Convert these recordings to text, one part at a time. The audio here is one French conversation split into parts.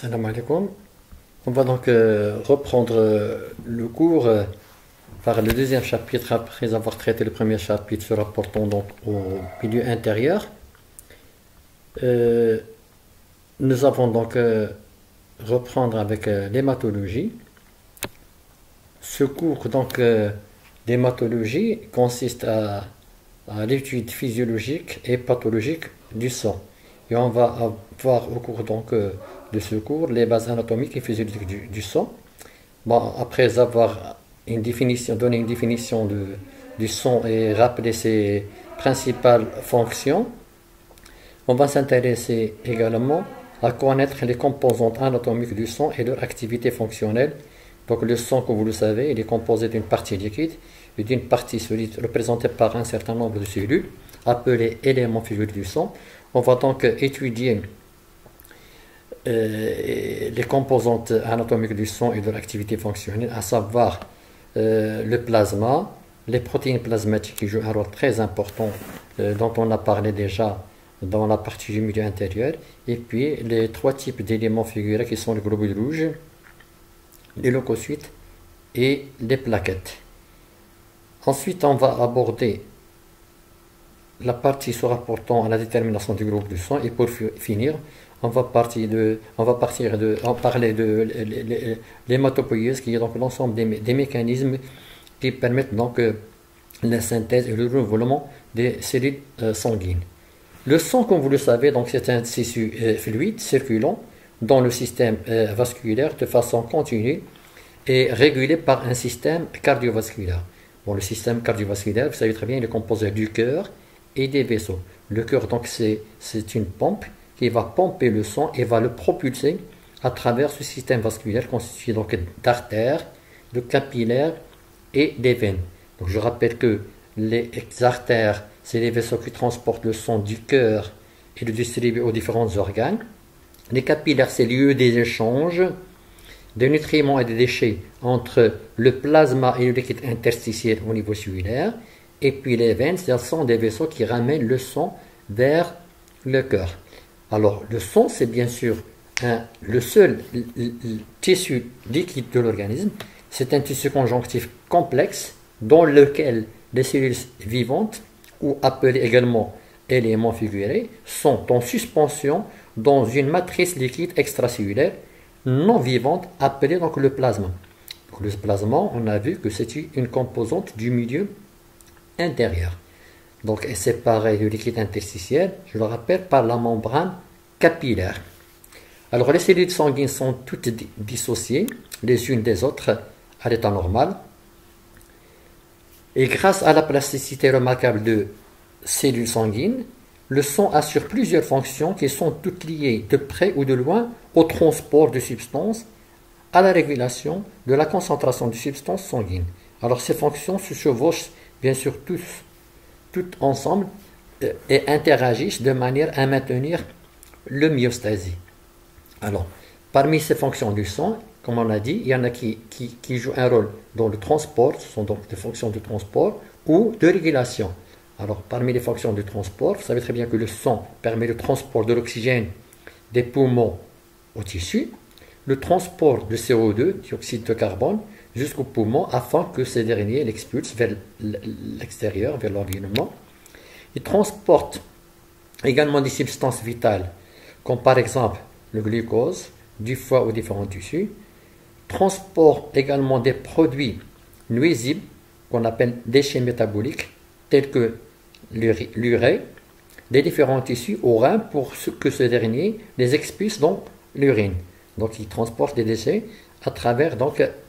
Salam alaikum. On va donc reprendre le cours par le deuxième chapitre après avoir traité le premier chapitre se rapportant donc au milieu intérieur. Euh, Nous avons donc reprendre avec l'hématologie. Ce cours donc d'hématologie consiste à l'étude physiologique et pathologique du sang. Et on va voir au cours donc de ce cours les bases anatomiques et physiologiques du sang. Bon, après avoir donné une définition du sang et rappelé ses principales fonctions, on va s'intéresser également à connaître les composantes anatomiques du sang et leur activité fonctionnelle. Donc le sang, comme vous le savez, il est composé d'une partie liquide et d'une partie solide représentée par un certain nombre de cellules appelées éléments figurés du sang. On va donc étudier les composantes anatomiques du sang et de l'activité fonctionnelle, à savoir le plasma, les protéines plasmatiques qui jouent un rôle très important dont on a parlé déjà dans la partie du milieu intérieur, et puis les trois types d'éléments figurés qui sont les globules rouges, les leucocytes et les plaquettes. Ensuite, on va aborder la partie se rapportant à la détermination du groupe du sang, et pour finir, on va parler de l'hématopoïèse, qui est donc l'ensemble des mécanismes qui permettent donc la synthèse et le renouvellement des cellules sanguines. Le sang, comme vous le savez, donc c'est un tissu fluide circulant dans le système vasculaire de façon continue et régulé par un système cardiovasculaire. Bon, le système cardiovasculaire, vous savez très bien, il est composé du cœur et des vaisseaux. Le cœur, donc, c'est une pompe qui va pomper le sang et va le propulser à travers ce système vasculaire constitué donc d'artères, de capillaires et des veines. Donc, je rappelle que les artères, c'est les vaisseaux qui transportent le sang du cœur et le distribuent aux différents organes. Les capillaires, c'est le lieu des échanges des nutriments et des déchets entre le plasma et le liquide interstitiel au niveau cellulaire. Et puis les veines, ce sont des vaisseaux qui ramènent le sang vers le cœur. Alors le sang, c'est bien sûr le seul tissu liquide de l'organisme. C'est un tissu conjonctif complexe dans lequel les cellules vivantes, ou appelées également éléments figurés, sont en suspension dans une matrice liquide extracellulaire non vivante appelée donc le plasma. Donc, le plasma, on a vu que c'est une composante du milieu intérieur. Donc est séparé du liquide interstitiel, je le rappelle, par la membrane capillaire. Alors les cellules sanguines sont toutes dissociées les unes des autres à l'état normal. Et grâce à la plasticité remarquable de cellules sanguines, le sang assure plusieurs fonctions qui sont toutes liées de près ou de loin au transport de substances, à la régulation de la concentration de substances sanguines. Alors ces fonctions se chevauchent bien sûr toutes ensemble et interagissent de manière à maintenir l'homéostasie. Alors, parmi ces fonctions du sang, comme on a dit, il y en a qui jouent un rôle dans le transport, ce sont donc des fonctions de transport ou de régulation. Alors, parmi les fonctions de transport, vous savez très bien que le sang permet le transport de l'oxygène des poumons au tissu, le transport de CO2, dioxyde de carbone, jusqu'aux poumons afin que ces derniers l'expulsent vers l'extérieur, vers l'environnement. Il transporte également des substances vitales, comme par exemple le glucose, du foie aux différents tissus. Transport également des produits nuisibles, qu'on appelle déchets métaboliques, tels que l'urée, des différents tissus au rein pour que ce dernier les expulse dans l'urine. Donc il transporte des déchets à travers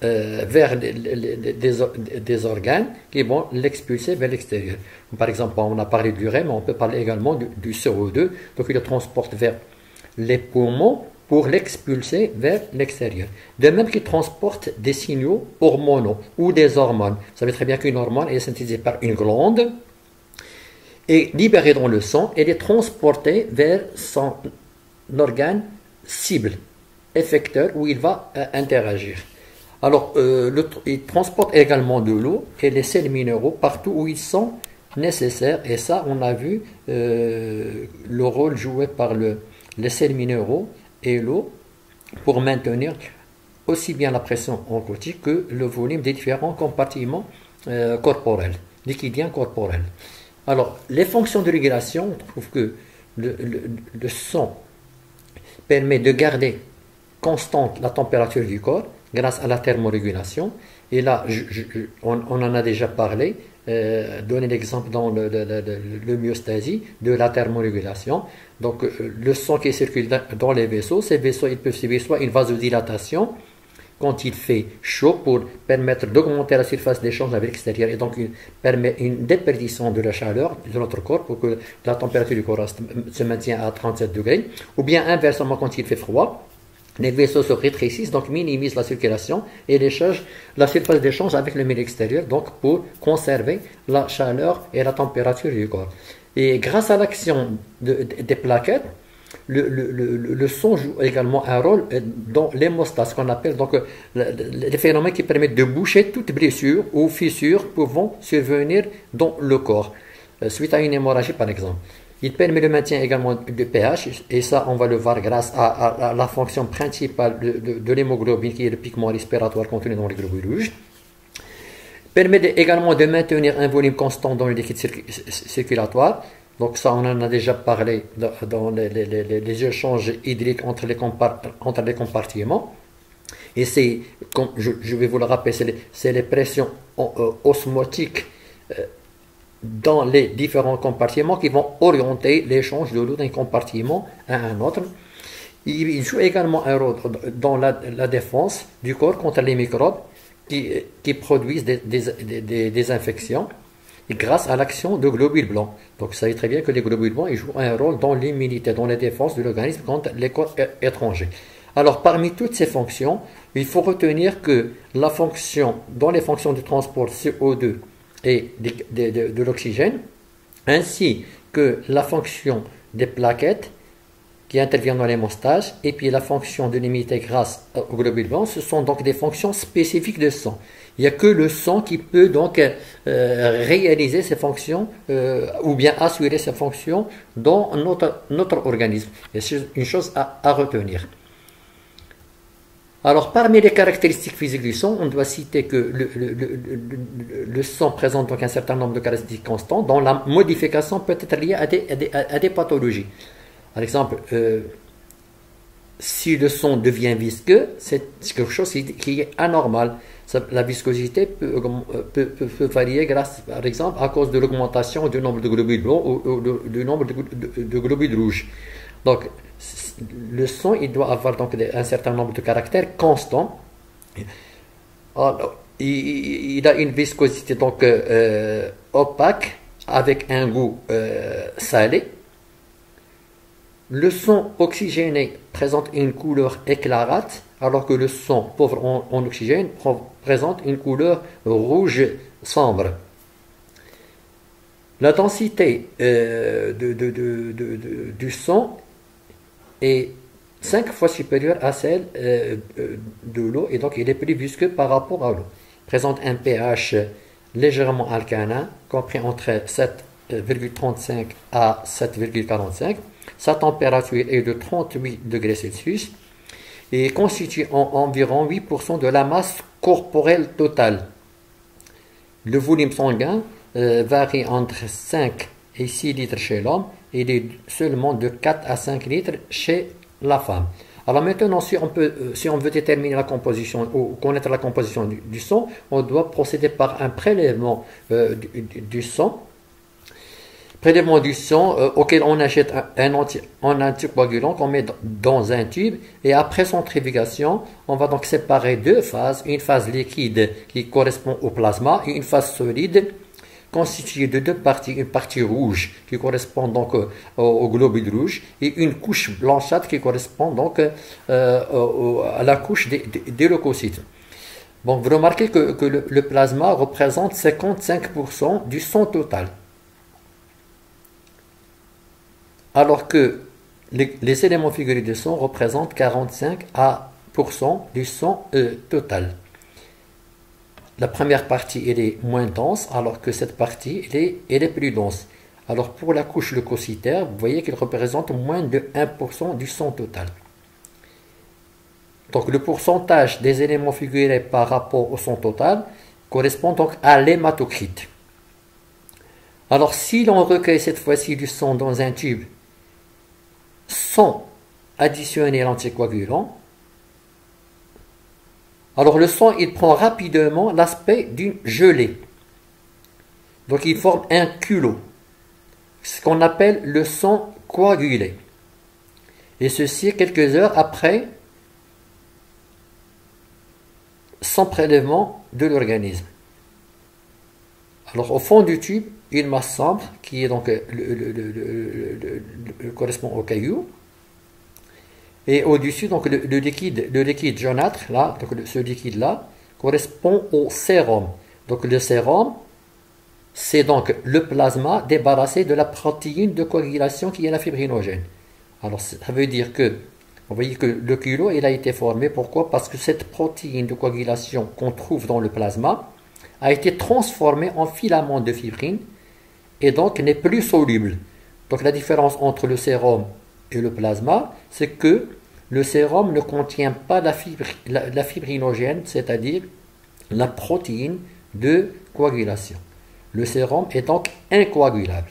vers des organes qui vont l'expulser vers l'extérieur. Par exemple, on a parlé de l'urée, mais on peut parler également du CO2. Donc il le transporte vers les poumons pour l'expulser vers l'extérieur. De même qu'il transporte des signaux hormonaux ou des hormones. Vous savez très bien qu'une hormone est synthétisée par une glande et libérée dans le sang, elle est transportée vers son organe cible, effecteur, où il va interagir. Alors, il transporte également de l'eau et les sels minéraux partout où ils sont nécessaires. Et ça, on a vu le rôle joué par les sels minéraux et l'eau pour maintenir aussi bien la pression oncotique que le volume des différents compartiments corporels, liquidiens corporels. Alors, les fonctions de régulation, on trouve que le son permet de garder constante la température du corps grâce à la thermorégulation. Et là, on en a déjà parlé, donner l'exemple dans le myostasie de la thermorégulation. Donc, le sang qui circule dans les vaisseaux, ces vaisseaux, ils peuvent subir soit une vasodilatation quand il fait chaud pour permettre d'augmenter la surface d'échange avec l'extérieur et donc il permet une déperdition de la chaleur de notre corps pour que la température du corps se maintienne à 37 degrés, ou bien inversement quand il fait froid. Les vaisseaux se rétrécissent, donc minimisent la circulation et la surface d'échange avec le milieu extérieur, donc pour conserver la chaleur et la température du corps. Et grâce à l'action des plaquettes, le son joue également un rôle dans l'hémostase, qu'on appelle donc les phénomènes qui permettent de boucher toute blessure ou fissure pouvant survenir dans le corps, suite à une hémorragie par exemple. Il permet le maintien également du pH, et ça on va le voir grâce à la fonction principale de l'hémoglobine qui est le pigment respiratoire contenu dans les globules rouges. Permet également de maintenir un volume constant dans le liquide circulatoire. Donc ça on en a déjà parlé dans les échanges hydriques entre les compartiments. Et c'est, comme je vais vous le rappeler, c'est les pressions osmotiques dans les différents compartiments qui vont orienter l'échange de l'eau d'un compartiment à un autre. Il joue également un rôle dans la défense du corps contre les microbes qui produisent des infections grâce à l'action de globules blancs. Donc vous savez très bien que les globules blancs ils jouent un rôle dans l'immunité, dans la défense de l'organisme contre les corps étrangers. Alors parmi toutes ces fonctions, il faut retenir que la fonction, dans les fonctions de transport CO2 et de l'oxygène, ainsi que la fonction des plaquettes qui interviennent dans l'hémostase, et puis la fonction de l'immunité grâce aux globules blancs, ce sont donc des fonctions spécifiques de sang. Il n'y a que le sang qui peut donc réaliser ces fonctions ou bien assurer ces fonctions dans notre organisme. Et c'est une chose à retenir. Alors, parmi les caractéristiques physiques du sang, on doit citer que le sang présente donc un certain nombre de caractéristiques constantes dont la modification peut être liée à des pathologies. Par exemple, si le sang devient visqueux, c'est quelque chose qui est anormal. La viscosité peut varier grâce, par exemple, à cause de l'augmentation du nombre de globules blancs ou du nombre de globules rouges. Donc, le sang, il doit avoir donc un certain nombre de caractères constants. Alors, il a une viscosité donc opaque avec un goût salé. Le sang oxygéné présente une couleur éclairate, alors que le sang pauvre en oxygène présente une couleur rouge sombre. La densité du sang est 5 fois supérieure à celle de l'eau, et donc il est plus visqueux par rapport à l'eau. Présente un pH légèrement alcalin, compris entre 7,35 à 7,45. Sa température est de 38 degrés Celsius et constitue environ 8% de la masse corporelle totale. Le volume sanguin varie entre 5 et 6 litres chez l'homme et il est seulement de 4 à 5 litres chez la femme. Alors maintenant, si on veut déterminer la composition ou connaître la composition du sang, on doit procéder par un prélèvement du sang. Prélèvement du sang auquel on achète un anticoagulant qu'on met dans un tube, et après centrifugation, on va donc séparer deux phases, une phase liquide qui correspond au plasma et une phase solide constituée de deux parties, une partie rouge qui correspond donc au globule rouge et une couche blanchâtre qui correspond donc à la couche des leucocytes. Donc vous remarquez que le plasma représente 55% du sang total, alors que les éléments figurés du sang représentent 45% du sang total. La première partie elle est moins dense, alors que cette partie elle est plus dense. Alors pour la couche leucocytaire, vous voyez qu'elle représente moins de 1% du sang total. Donc le pourcentage des éléments figurés par rapport au son total correspond donc à l'hématocrite. Alors si l'on recueille cette fois-ci du sang dans un tube sans additionner l'anticoagulant, alors le sang il prend rapidement l'aspect d'une gelée. Donc il forme un culot, ce qu'on appelle le sang coagulé. Et ceci quelques heures après sans prélèvement de l'organisme. Alors au fond du tube, une masse sombre qui est donc correspond au caillou. Et au-dessus, donc le liquide jaunâtre, là, donc ce liquide-là, correspond au sérum. Donc le sérum, c'est donc le plasma débarrassé de la protéine de coagulation qui est la fibrinogène. Alors ça veut dire que, vous voyez que le culot, il a été formé, pourquoi? Parce que cette protéine de coagulation qu'on trouve dans le plasma a été transformée en filament de fibrine et donc n'est plus soluble. Donc la différence entre le sérum et le plasma, c'est que le sérum ne contient pas la fibrinogène, c'est-à-dire la protéine de coagulation. Le sérum est donc incoagulable.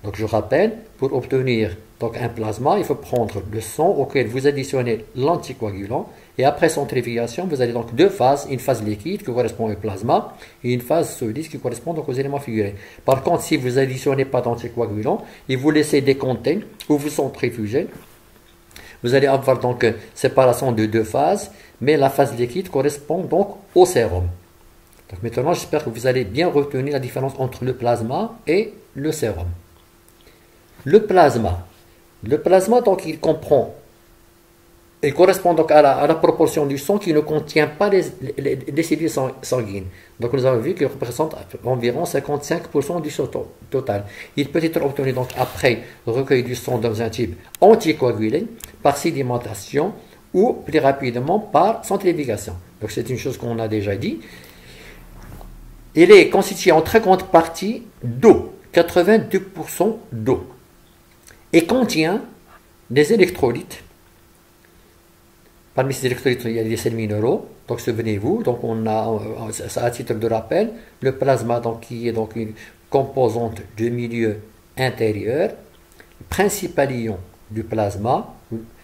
Donc je rappelle, pour obtenir donc un plasma, il faut prendre le sang auquel vous additionnez l'anticoagulant et après centrifugation, vous avez donc deux phases, une phase liquide qui correspond au plasma et une phase solide qui correspond donc aux éléments figurés. Par contre, si vous additionnez pas d'anticoagulant et vous laissez décompter ou vous centrifugez, vous allez avoir donc séparation de deux phases, mais la phase liquide correspond donc au sérum. Donc maintenant, j'espère que vous allez bien retenir la différence entre le plasma et le sérum. Le plasma, donc il correspond donc à la proportion du sang qui ne contient pas les cellules sanguines. Donc nous avons vu qu'il représente environ 55% du sang total. Il peut être obtenu donc après le recueil du sang dans un tube anticoagulé par sédimentation ou plus rapidement par centrifugation. Donc c'est une chose qu'on a déjà dit. Il est constitué en très grande partie d'eau, 82% d'eau, et contient des électrolytes. Parmi ces électrolytes, il y a des sels minéraux. Donc souvenez-vous, donc on a, à titre de rappel, le plasma donc, qui est donc une composante de milieu intérieur. Le principal ion du plasma,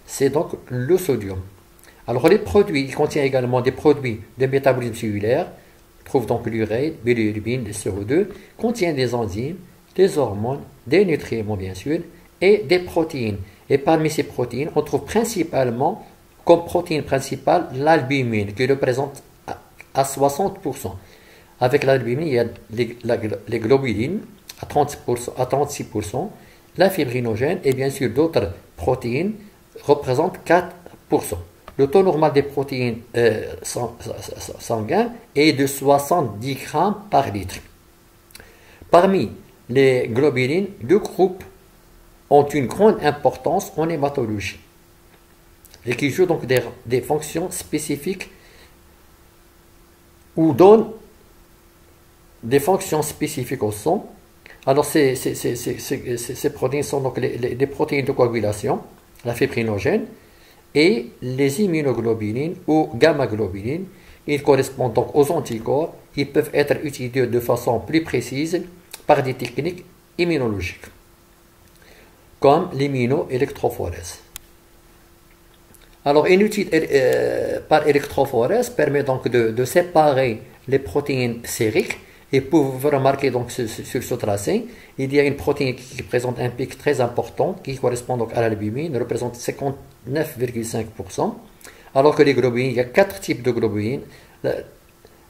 c'est donc le sodium. Alors les produits, il contient également des produits de métabolisme cellulaire. On trouve donc l'urée, bilirubine, le CO2, contient des enzymes, des hormones, des nutriments bien sûr, et des protéines. Et parmi ces protéines, on trouve principalement comme protéine principale l'albumine qui représente à 60%. Avec l'albumine, il y a les globulines à 36%, la fibrinogène et bien sûr d'autres protéines représentent 4%. Le taux normal des protéines sanguines est de 70 grammes par litre. Parmi les globulines, deux groupes ont une grande importance en hématologie et qui jouent donc des fonctions spécifiques ou donnent des fonctions spécifiques au sang. Alors ces protéines sont donc les protéines de coagulation, la fibrinogène, et les immunoglobulines ou gamma-globulines. Ils correspondent donc aux anticorps. Ils peuvent être utilisés de façon plus précise par des techniques immunologiques, comme l'immunoélectrophorèse. Alors, une étude par électrophorèse permet donc de séparer les protéines sériques. Et pour vous remarquer donc sur ce tracé, il y a une protéine qui présente un pic très important qui correspond donc à l'albumine, représente 59,5%. Alors que les globulines, il y a 4 types de globulines,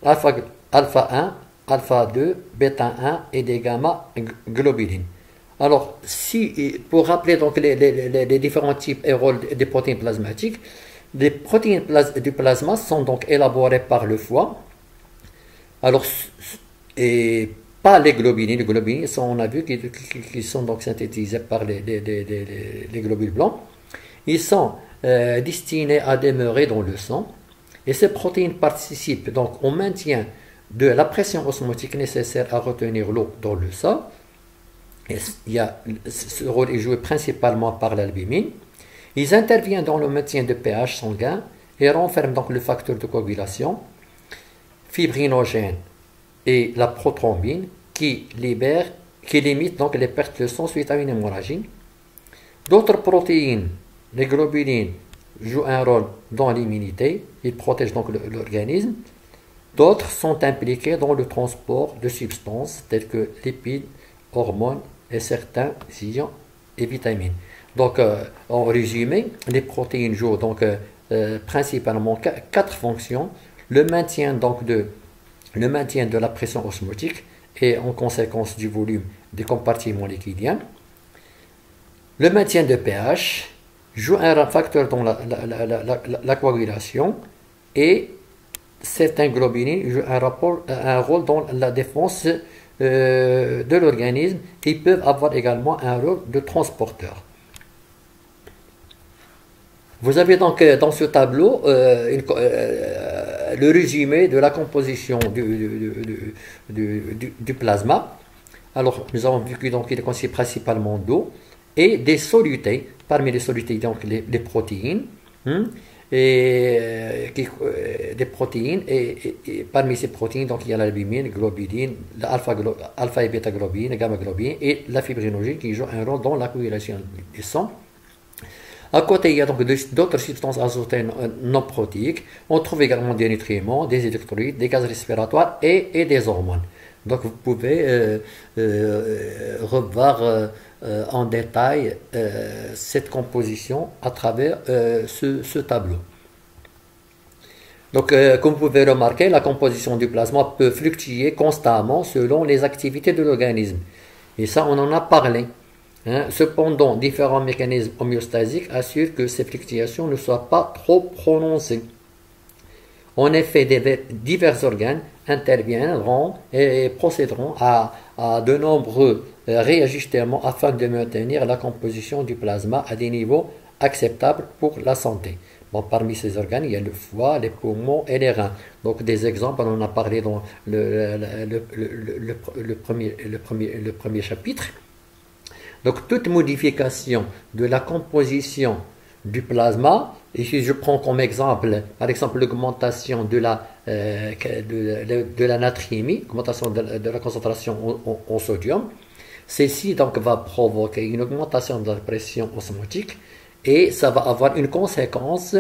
alpha 1, alpha 2, bêta 1 et des gamma globulines. Alors, pour rappeler donc les différents types et rôles des protéines plasmatiques, les protéines du plasma sont donc élaborées par le foie. Alors, et pas les globulines. Les globulines, on a vu qu'ils sont donc synthétisés par les globules blancs. Ils sont destinés à demeurer dans le sang. Et ces protéines participent donc au maintien de la pression osmotique nécessaire à retenir l'eau dans le sang. Et ce rôle est joué principalement par l'albumine. Ils interviennent dans le maintien de pH sanguin et renferme donc le facteur de coagulation, fibrinogène et la prothrombine qui limite donc les pertes de sang suite à une hémorragie. D'autres protéines, les globulines, jouent un rôle dans l'immunité, ils protègent donc l'organisme. D'autres sont impliqués dans le transport de substances telles que lipides, hormones et certains ions et vitamines. Donc, en résumé, les protéines jouent donc principalement quatre fonctions. Le maintien de la pression osmotique et en conséquence du volume des compartiments liquidiens. Le maintien de pH joue un facteur dans la coagulation et certains globulines jouent un rôle dans la défense de l'organisme et peuvent avoir également un rôle de transporteur. Vous avez donc dans ce tableau le résumé de la composition du plasma. Alors, nous avons vu qu'il est constitué principalement d'eau et des solutés, parmi les solutés, donc les protéines, des protéines, et parmi ces protéines, donc, il y a l'albumine, globuline, alpha et bêta globine, gamma globine, et la fibrinogène qui joue un rôle dans la coagulation du sang. À côté, il y a donc d'autres substances azotènes non protéiques. On trouve également des nutriments, des électrolytes, des gaz respiratoires et des hormones. Donc, vous pouvez revoir en détail cette composition à travers ce tableau. Donc, comme vous pouvez remarquer, la composition du plasma peut fluctuer constamment selon les activités de l'organisme. Et ça, on en a parlé. Cependant, différents mécanismes homéostasiques assurent que ces fluctuations ne soient pas trop prononcées. En effet, divers organes interviendront et procéderont à de nombreux réajustements afin de maintenir la composition du plasma à des niveaux acceptables pour la santé. Bon, parmi ces organes, il y a le foie, les poumons et les reins. Donc, des exemples, on en a parlé dans le premier chapitre. Donc, toute modification de la composition du plasma, ici je prends comme exemple, par exemple, l'augmentation de la natriémie, augmentation de la concentration en sodium, ceci donc va provoquer une augmentation de la pression osmotique et ça va avoir une conséquence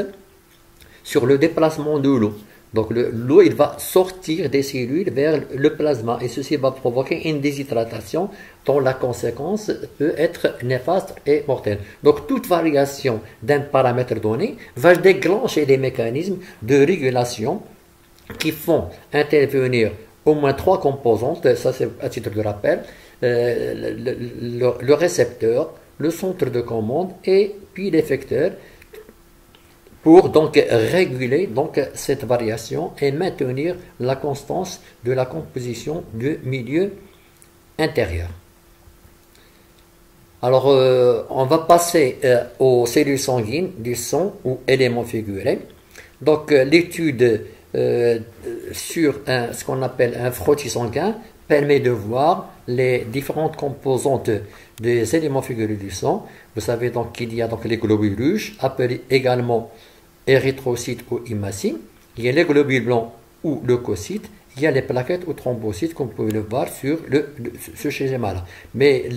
sur le déplacement de l'eau. Donc l'eau, il va sortir des cellules vers le plasma et ceci va provoquer une déshydratation dont la conséquence peut être néfaste et mortelle. Donc toute variation d'un paramètre donné va déclencher des mécanismes de régulation qui font intervenir au moins trois composantes, ça c'est à titre de rappel, le récepteur, le centre de commande et puis l'effecteur, pour donc réguler donc cette variation et maintenir la constance de la composition du milieu intérieur. Alors, on va passer aux cellules sanguines du sang ou éléments figurés. Donc, l'étude sur ce qu'on appelle un frottis sanguin permet de voir les différentes composantes des éléments figurés du sang. Vous savez donc qu'il y a donc les globules rouges, appelés également érythrocytes ou hématies, il y a les globules blancs ou leucocytes, il y a les plaquettes ou thrombocytes, comme vous pouvez le voir sur ce schéma-là. Mais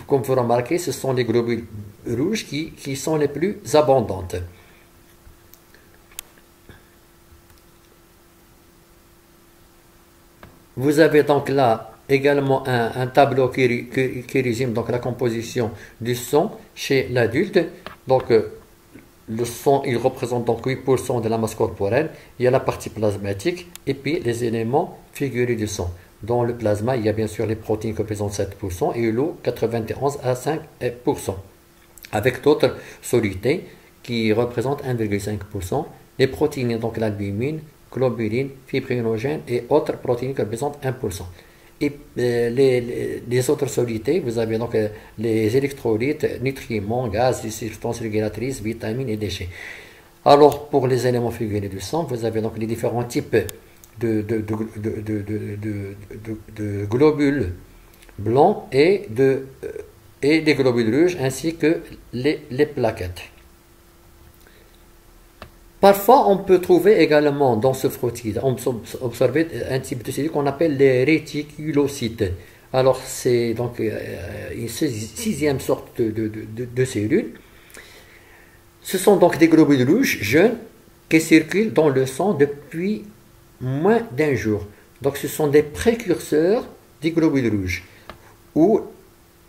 comme vous remarquez, ce sont les globules rouges qui sont les plus abondantes. Vous avez donc là également un tableau qui résume donc la composition du sang chez l'adulte. Donc, le sang, il représente donc 8% de la masse corporelle. Il y a la partie plasmatique et puis les éléments figurés du sang. Dans le plasma, il y a bien sûr les protéines qui représentent 7% et l'eau 91 à 5%. Avec d'autres solutés qui représentent 1,5%. Les protéines, donc l'albumine, globuline, fibrinogène et autres protéines qui représentent 1%. Et les autres solutés, vous avez donc les électrolytes, nutriments, gaz, substances régulatrices, vitamines et déchets. Alors, pour les éléments figurés du sang, vous avez donc les différents types de globules blancs et des globules rouges, ainsi que les plaquettes. Parfois, on peut trouver également dans ce frottis, on peut observer un type de cellules qu'on appelle les réticulocytes. Alors, c'est donc une sixième sorte de cellules. Ce sont donc des globules rouges jeunes qui circulent dans le sang depuis moins d'un jour. Donc, ce sont des précurseurs des globules rouges ou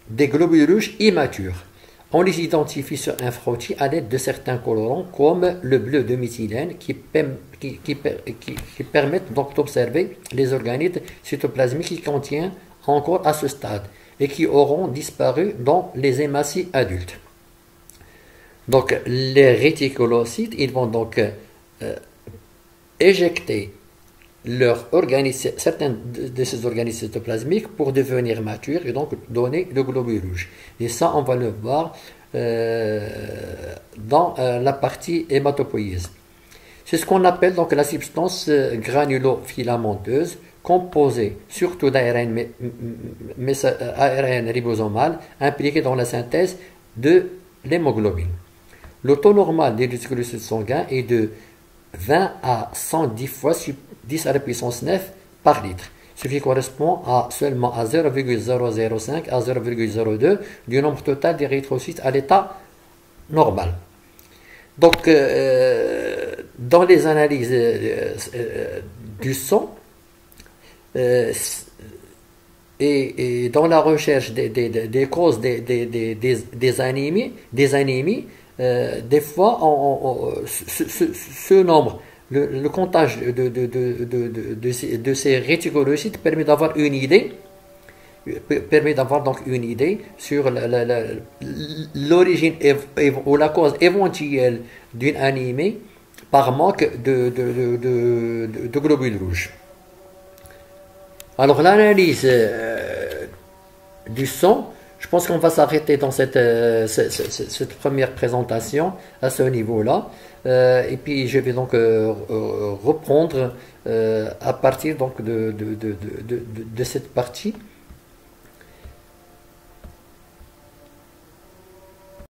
des globules rouges immatures. On les identifie sur un frottis à l'aide de certains colorants comme le bleu de méthylène qui permettent donc d'observer les organettes cytoplasmiques qui contiennent encore à ce stade et qui auront disparu dans les hématies adultes. Donc les réticulocytes, ils vont donc éjecter certains de ces organismes cytoplasmiques pour devenir matures et donc donner le globule rouge. Et ça, on va le voir dans la partie hématopoïèse. C'est ce qu'on appelle donc la substance granulofilamenteuse, composée surtout d'ARN ribosomal, impliquée dans la synthèse de l'hémoglobine. Le taux normal des réticulocytes sanguins est de 20 à 110 fois 10 à la puissance 9 par litre, ce qui correspond seulement à 0,005 à 0,02 du nombre total d'érythrocytes à l'état normal. Donc, dans les analyses du sang et dans la recherche des causes des anémies, des fois, ce nombre, le comptage de ces réticulocytes permet d'avoir une idée, sur l'origine ou la cause éventuelle d'une anémie par manque de globules rouges. Alors l'analyse du sang, je pense qu'on va s'arrêter dans cette première présentation à ce niveau-là. Et puis je vais donc reprendre à partir donc de cette partie.